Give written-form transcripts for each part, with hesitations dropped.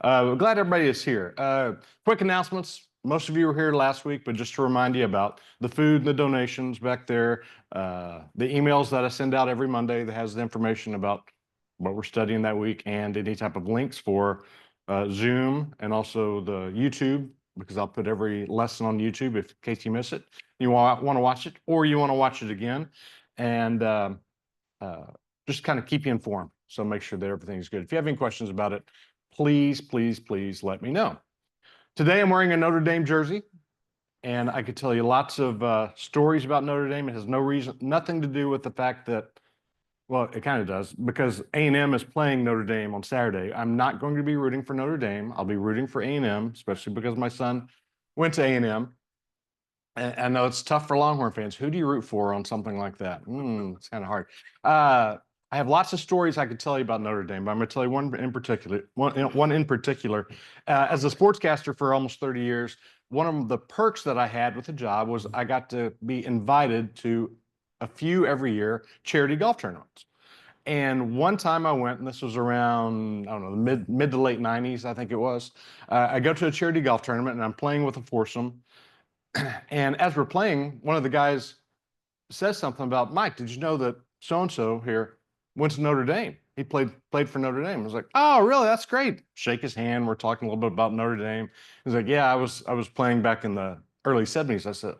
Glad everybody is here. Quick announcements. Most of you were here last week, but just to remind you about the food and the donations back there, the emails that I send out every Monday that has the information about what we're studying that week and any type of links for Zoom and also the YouTube, because I'll put every lesson on YouTube in case you miss it. You want to watch it or you want to watch it again. And just kind of keep you informed. So make sure that everything's good. If you have any questions about it, please, please, please let me know. Today I'm wearing a Notre Dame jersey, and I could tell you lots of stories about Notre Dame. It has nothing to do with the fact that, well, it kind of does, because A&M is playing Notre Dame on Saturday. I'm not going to be rooting for Notre Dame. I'll be rooting for A&M, especially because my son went to A&M. And I know it's tough for Longhorn fans. Who do you root for on something like that? It's kind of hard. I have lots of stories I could tell you about Notre Dame, but I'm going to tell you one in particular. One in particular. As a sportscaster for almost 30 years, one of the perks that I had with the job was I got to be invited to a few every year charity golf tournaments. And one time I went, and this was around, I don't know, the mid to late 90s, I think it was. I go to a charity golf tournament, and I'm playing with a foursome. And as we're playing, one of the guys says something about, Mike, did you know that so-and-so here went to Notre Dame? He played for Notre Dame. I was like, oh, really? That's great. Shake his hand. We're talking a little bit about Notre Dame. He's like, yeah, I was playing back in the early 70s. I said,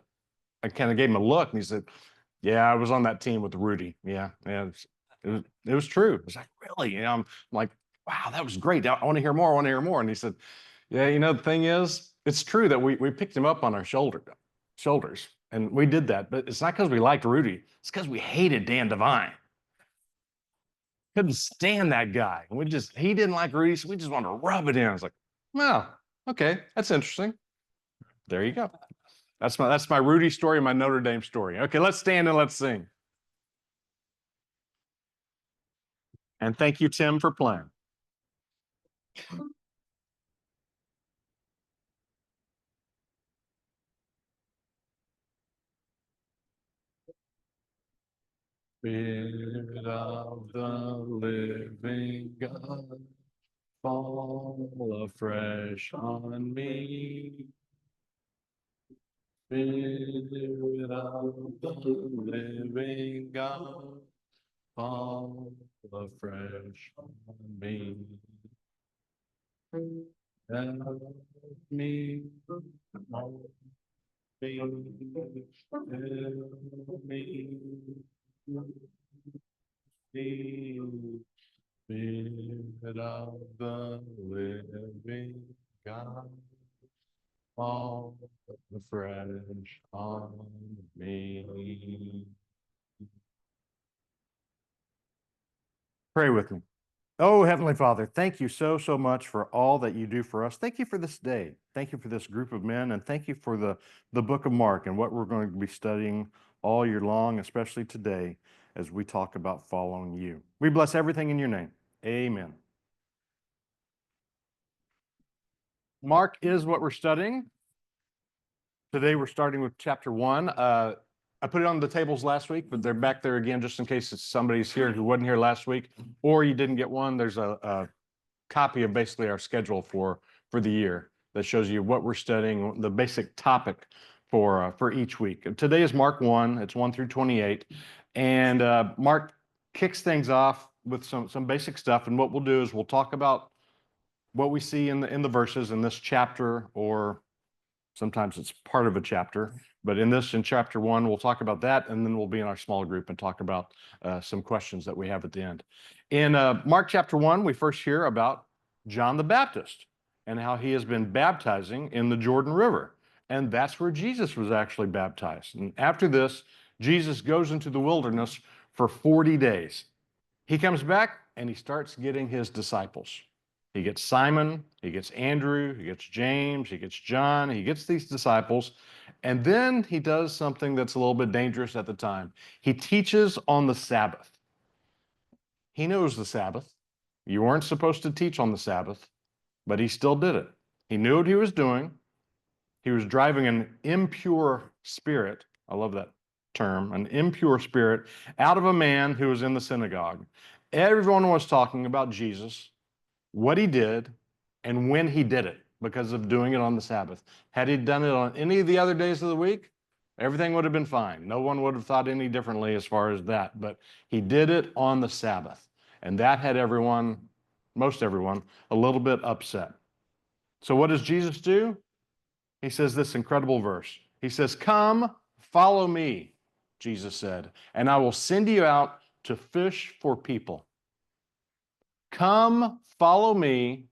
I kind of gave him a look, and he said, yeah, I was on that team with Rudy. Yeah, it was true. I was like, really? I'm like, wow, that was great. I want to hear more. I want to hear more. And he said, yeah, the thing is, it's true that we picked him up on our shoulders, and we did that. But it's not because we liked Rudy. It's because we hated Dan Devine. Couldn't stand that guy. He didn't like Rudy, so we just wanted to rub it in. I was like, well, okay, that's interesting. There you go. That's my Rudy story, my Notre Dame story. Okay, let's stand and let's sing. And thank you, Tim, for playing. Spirit of the living God, fall afresh on me. Spirit of the living God, fall afresh on me. Help me, help me, Spirit of the living God, fall afresh on me. Pray with me. Oh, Heavenly Father, thank you so, so much for all that you do for us. Thank you for this day. Thank you for this group of men, and thank you for the book of Mark and what we're going to be studying all year long, especially today as we talk about following you. We bless everything in your name. Amen. Mark is what we're studying. Today we're starting with chapter 1. I put it on the tables last week, but they're back there again just in case somebody's here who wasn't here last week, or you didn't get one. There's a copy of basically our schedule for the year that shows you what we're studying, the basic topic for each week. Today is Mark 1. It's 1 through 28, and Mark kicks things off with some basic stuff. And what we'll do is we'll talk about what we see in the verses in this chapter, or sometimes it's part of a chapter. But in chapter 1, we'll talk about that, and then we'll be in our small group and talk about some questions that we have at the end. In Mark chapter 1, we first hear about John the Baptist and how he has been baptizing in the Jordan River. And that's where Jesus was actually baptized. And after this, Jesus goes into the wilderness for 40 days. He comes back and he starts getting his disciples. He gets Simon, he gets Andrew, he gets James, he gets John, he gets these disciples, and then he does something that's a little bit dangerous at the time. He teaches on the Sabbath. He knows the Sabbath. You weren't supposed to teach on the Sabbath, but he still did it. He knew what he was doing. He was driving an impure spirit, I love that term, an impure spirit, out of a man who was in the synagogue. Everyone was talking about Jesus, what he did, and when he did it because of doing it on the Sabbath. Had he done it on any of the other days of the week, everything would have been fine. No one would have thought any differently as far as that. But he did it on the Sabbath. And that had everyone, most everyone, a little bit upset. So what does Jesus do? He says this incredible verse. He says, "Come, follow me," Jesus said, "and I will send you out to fish for people." Come, follow me,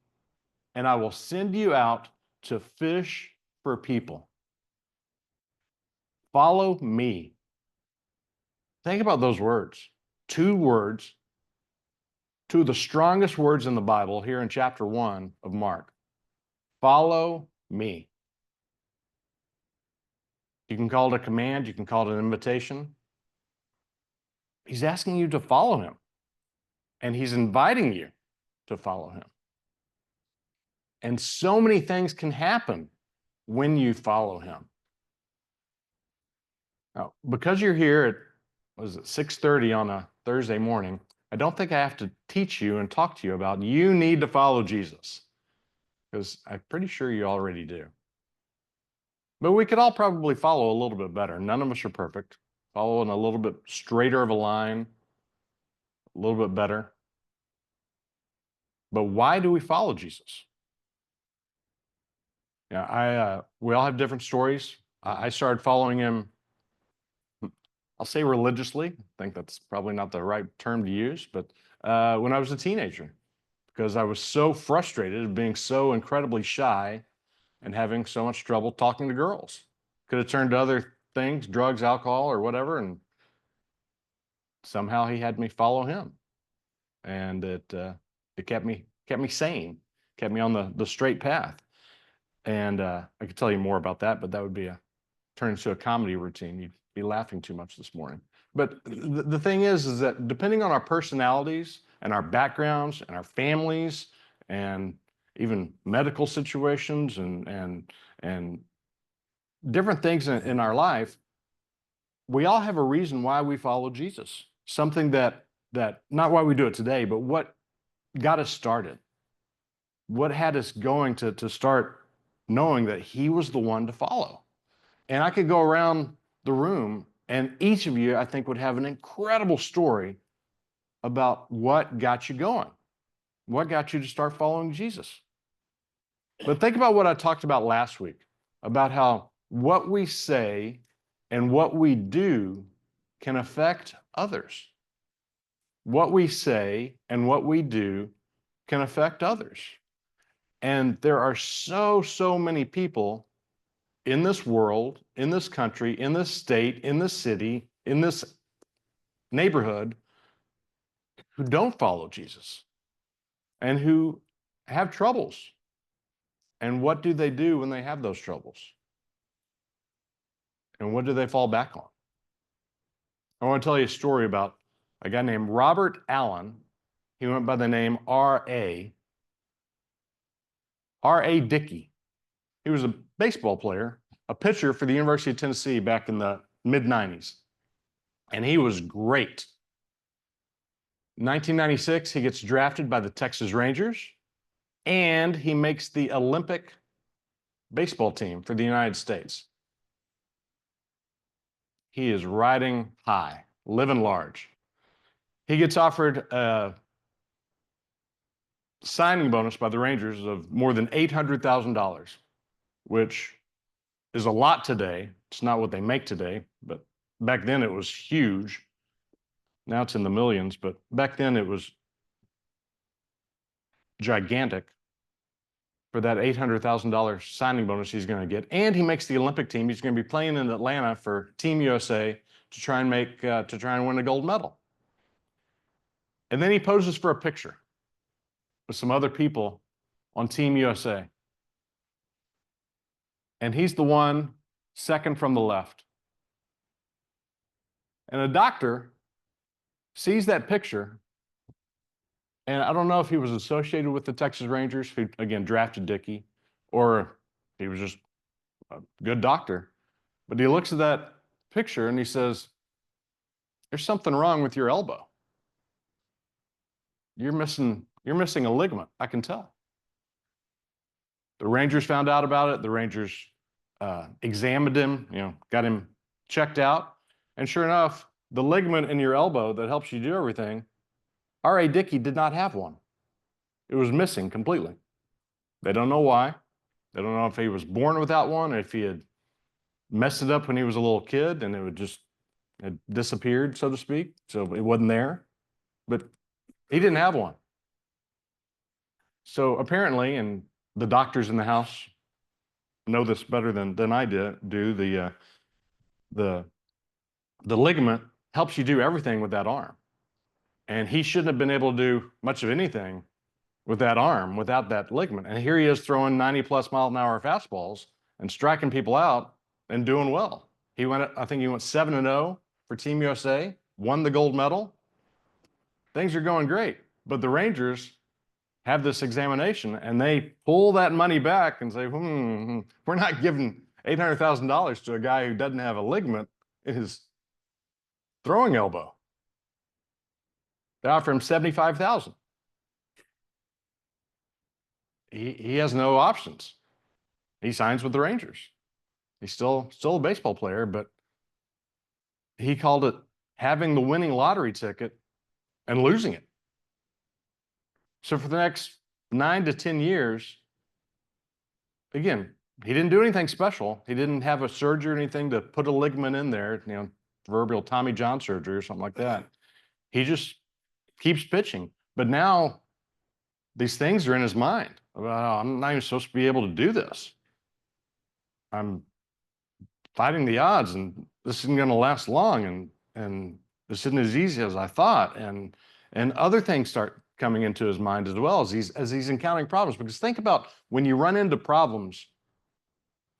and I will send you out to fish for people. Follow me. Think about those words. Two words, two of the strongest words in the Bible here in chapter 1 of Mark. Follow me. You can call it a command, you can call it an invitation. He's asking you to follow him, and he's inviting you to follow him. And so many things can happen when you follow him. Now, because you're here at, was it 6:30 on a Thursday morning, I don't think I have to teach you and talk to you about you need to follow Jesus, because I'm pretty sure you already do. But we could all probably follow a little bit better. None of us are perfect. Following a little bit straighter of a line, a little bit better. But why do we follow Jesus? Yeah, we all have different stories. I started following him, I'll say religiously. I think that's probably not the right term to use, but when I was a teenager, because I was so frustrated of being so incredibly shy and having so much trouble talking to girls. Could have turned to other things, drugs, alcohol, or whatever, and somehow he had me follow him, and it kept me sane, kept me on the straight path. And I could tell you more about that, but that would be turn into a comedy routine. You'd be laughing too much this morning. But the thing is that depending on our personalities and our backgrounds and our families and even medical situations and different things in our life, we all have a reason why we follow Jesus. Something that not why we do it today, but what got us started. What had us going to start knowing that he was the one to follow. And I could go around the room, and each of you, I think, would have an incredible story about what got you going, what got you to start following Jesus. But think about what I talked about last week, about how what we say and what we do can affect others. What we say and what we do can affect others. And there are so many people in this world, in this country, in this state, in this city, in this neighborhood who don't follow Jesus and who have troubles. And what do they do when they have those troubles? And what do they fall back on? I want to tell you a story about a guy named Robert Allen. He went by the name R.A. Dickey. He was a baseball player, a pitcher for the University of Tennessee back in the mid-90s. And he was great. In 1996, he gets drafted by the Texas Rangers, and he makes the Olympic baseball team for the United States. He is riding high, living large. He gets offered a signing bonus by the Rangers of more than $800,000, which is a lot today. It's not what they make today, but back then it was huge. Now it's in the millions, but back then it was gigantic for that $800,000 signing bonus he's going to get. And he makes the Olympic team. He's going to be playing in Atlanta for Team USA to try and win a gold medal. And then he poses for a picture with some other people on Team USA. And he's the one second from the left. And a doctor sees that picture, and I don't know if he was associated with the Texas Rangers, who, again, drafted Dickey, or he was just a good doctor. But he looks at that picture and he says, "There's something wrong with your elbow. You're missing a ligament, I can tell." The Rangers found out about it. The Rangers examined him, got him checked out. And sure enough, the ligament in your elbow that helps you do everything, R.A. Dickey did not have one. It was missing completely. They don't know why. They don't know if he was born without one, or if he had messed it up when he was a little kid and it disappeared, so to speak. So it wasn't there, but he didn't have one. So apparently, and the doctors in the house know this better than I do, the ligament helps you do everything with that arm. And he shouldn't have been able to do much of anything with that arm without that ligament. And here he is throwing 90+ mile-an-hour fastballs and striking people out and doing well. I think he went 7-0 for Team USA, won the gold medal. Things are going great. But the Rangers have this examination and they pull that money back and say, we're not giving $800,000 to a guy who doesn't have a ligament in his throwing elbow. They offer him $75,000. He has no options. He signs with the Rangers. He's still a baseball player, but he called it having the winning lottery ticket and losing it. So for the next 9 to 10 years, again, he didn't do anything special. He didn't have a surgery or anything to put a ligament in there, proverbial Tommy John surgery or something like that. He just keeps pitching. But now these things are in his mind. I'm not even supposed to be able to do this. I'm fighting the odds, and this isn't going to last long, and this isn't as easy as I thought. And other things start coming into his mind as well as he's encountering problems. Because think about when you run into problems,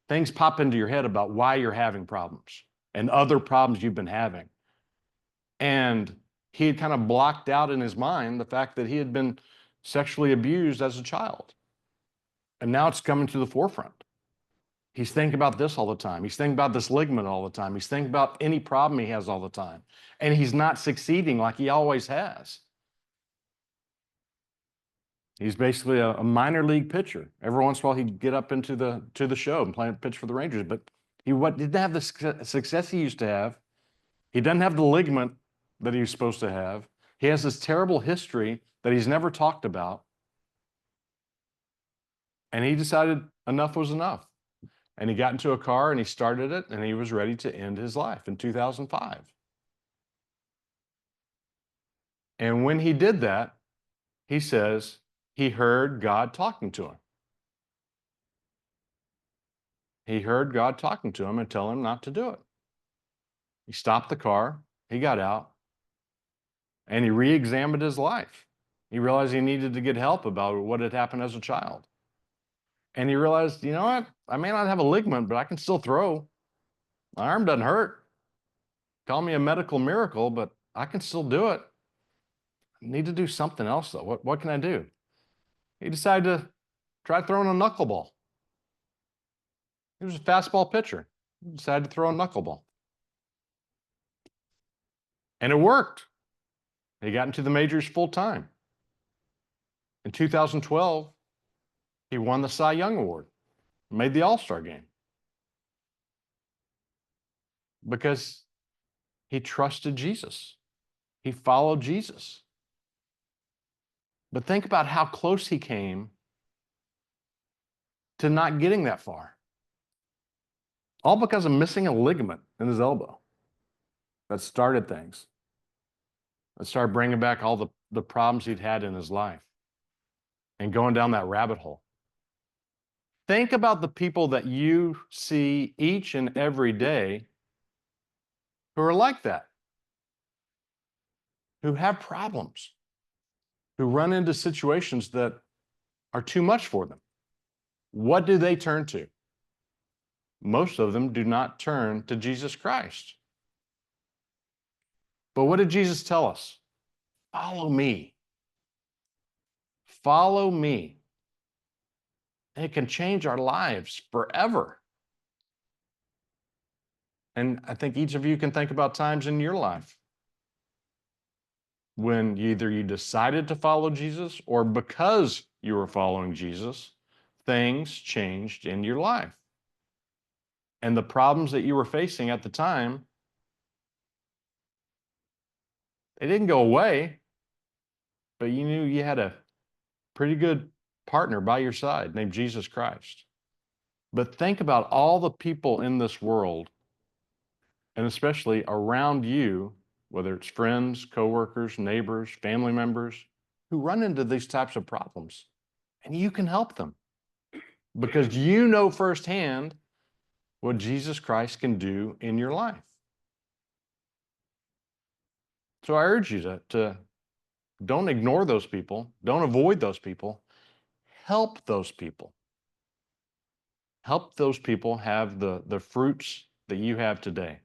things pop into your head about why you're having problems and other problems you've been having. And he had kind of blocked out in his mind the fact that he had been sexually abused as a child. And now it's coming to the forefront. He's thinking about this all the time. He's thinking about this ligament all the time. He's thinking about any problem he has all the time. And he's not succeeding like he always has. He's basically a minor league pitcher. Every once in a while he'd get up into the show and pitch for the Rangers, but he didn't have the success he used to have. He doesn't have the ligament that he was supposed to have. He has this terrible history that he's never talked about. And he decided enough was enough. And he got into a car and he started it, and he was ready to end his life in 2005. And when he did that, he says he heard God talking to him. He heard God talking to him and telling him not to do it. He stopped the car, he got out, and he re-examined his life. He realized he needed to get help about what had happened as a child. And he realized, you know what? I may not have a ligament, but I can still throw. My arm doesn't hurt. Call me a medical miracle, but I can still do it. I need to do something else, though. What can I do? He decided to try throwing a knuckleball. He was a fastball pitcher. He decided to throw a knuckleball. And it worked. He got into the majors full time. In 2012, he won the Cy Young Award, made the All-Star game. Because he trusted Jesus. He followed Jesus. But think about how close he came to not getting that far. All because of missing a ligament in his elbow. That started things. That started bringing back all the problems he'd had in his life and going down that rabbit hole. Think about the people that you see each and every day who are like that, who have problems, who run into situations that are too much for them. What do they turn to? Most of them do not turn to Jesus Christ. But what did Jesus tell us? Follow me. Follow me. And it can change our lives forever. And I think each of you can think about times in your life when either you decided to follow Jesus or because you were following Jesus, things changed in your life. And the problems that you were facing at the time, they didn't go away, but you knew you had a pretty good partner by your side named Jesus Christ. But think about all the people in this world, and especially around you, whether it's friends, coworkers, neighbors, family members, who run into these types of problems. And you can help them because you know firsthand what Jesus Christ can do in your life. So I urge you to don't ignore those people, don't avoid those people, help those people. Help those people have the fruits that you have today,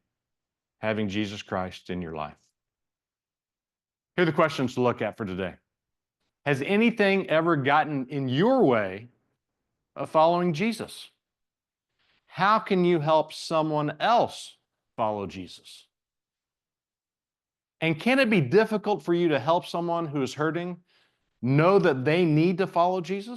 having Jesus Christ in your life. Here are the questions to look at for today. Has anything ever gotten in your way of following Jesus? How can you help someone else follow Jesus? And can it be difficult for you to help someone who is hurting know that they need to follow Jesus?